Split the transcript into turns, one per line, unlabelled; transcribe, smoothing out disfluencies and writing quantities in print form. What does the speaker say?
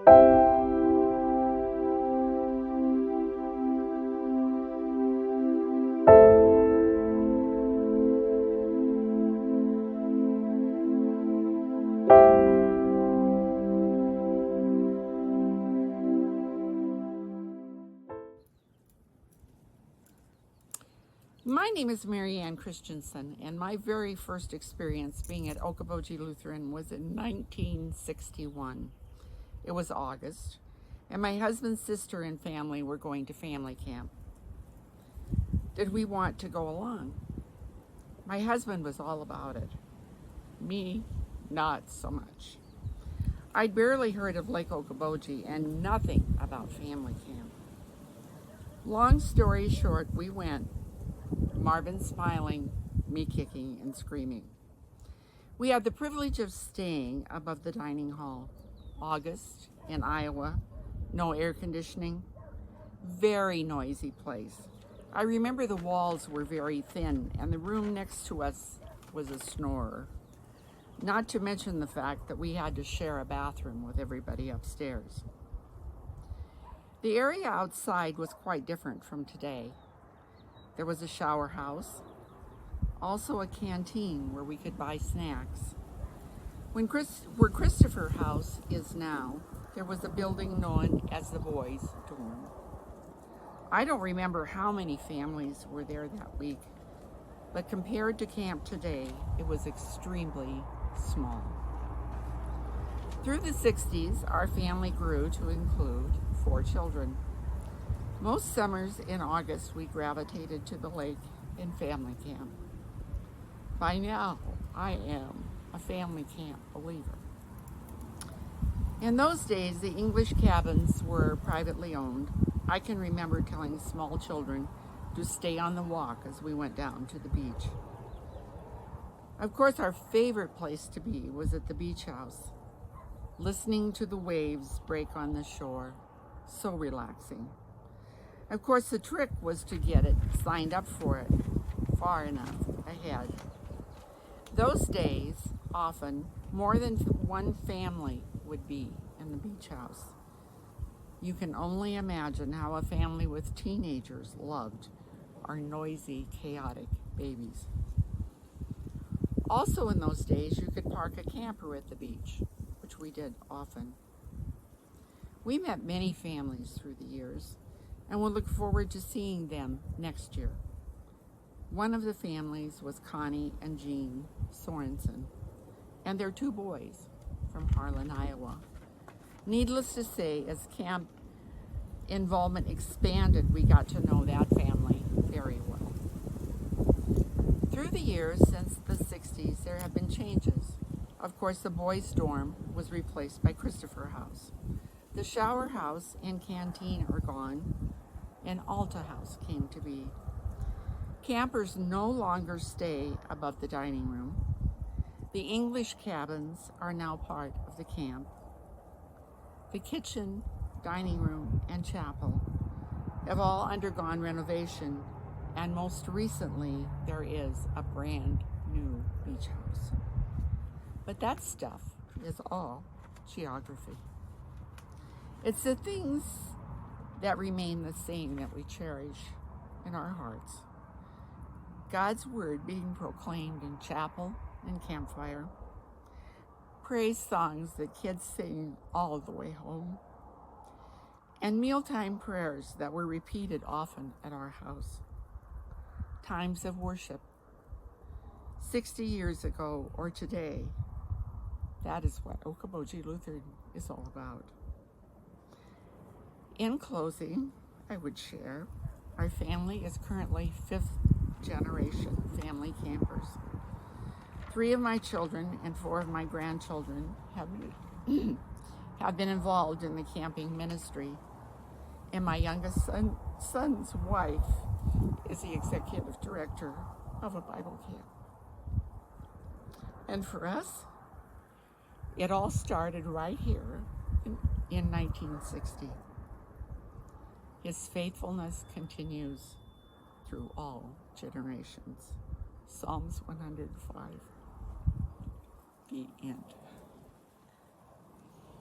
My name is Mary Ann Christensen, and my very first experience being at Okoboji Lutheran was in 1961. It was August, and my husband's sister and family were going to family camp. Did we want to go along? My husband was all about it. Me, not so much. I'd barely heard of Lake Okoboji and nothing about family camp. Long story short, we went. Marvin smiling, me kicking and screaming. We had the privilege of staying above the dining hall. August in Iowa, no air conditioning, very noisy place. I remember the walls were very thin and the room next to us was a snorer. Not to mention the fact that we had to share a bathroom with everybody upstairs. The area outside was quite different from today. There was a shower house, also a canteen where we could buy snacks. Where Christopher House is now, there was a building known as the boys' dorm. I don't remember how many families were there that week, but compared to camp today, it was extremely small. Through the 60s, our family grew to include 4 children. Most summers in August, we gravitated to the lake in family camp. By now, I am a family camp believer. In those days, the English cabins were privately owned. I can remember telling small children to stay on the walk as we went down to the beach. Of course, our favorite place to be was at the beach house, listening to the waves break on the shore. So relaxing. Of course, the trick was to get it signed up for it far enough ahead. Those days, often, more than one family would be in the beach house. You can only imagine how a family with teenagers loved our noisy, chaotic babies. Also in those days, you could park a camper at the beach, which we did often. We met many families through the years, and we'll look forward to seeing them next year. One of the families was Connie and Jean Sorensen, and their 2 boys from Harlan, Iowa. Needless to say, as camp involvement expanded, we got to know that family very well. Through the years, since the 60s, there have been changes. Of course, the boys' dorm was replaced by Christopher House. The shower house and canteen are gone, and Alta House came to be. Campers no longer stay above the dining room. The English cabins are now part of the camp. The kitchen, dining room, and chapel have all undergone renovation, and most recently, there is a brand new beach house. But that stuff is all geography. It's the things that remain the same that we cherish in our hearts. God's word being proclaimed in chapel and campfire, praise songs that kids sing all the way home, and mealtime prayers that were repeated often at our house. Times of worship, 60 years ago or today, that is what Okoboji Lutheran is all about. In closing, I would share, our family is currently 5th generation family campers. 3 of my children and 4 of my grandchildren have been involved in the camping ministry, and my youngest son's wife is the executive director of a Bible camp. And for us, it all started right here in 1960. His faithfulness continues through all generations. Psalms 105. The end.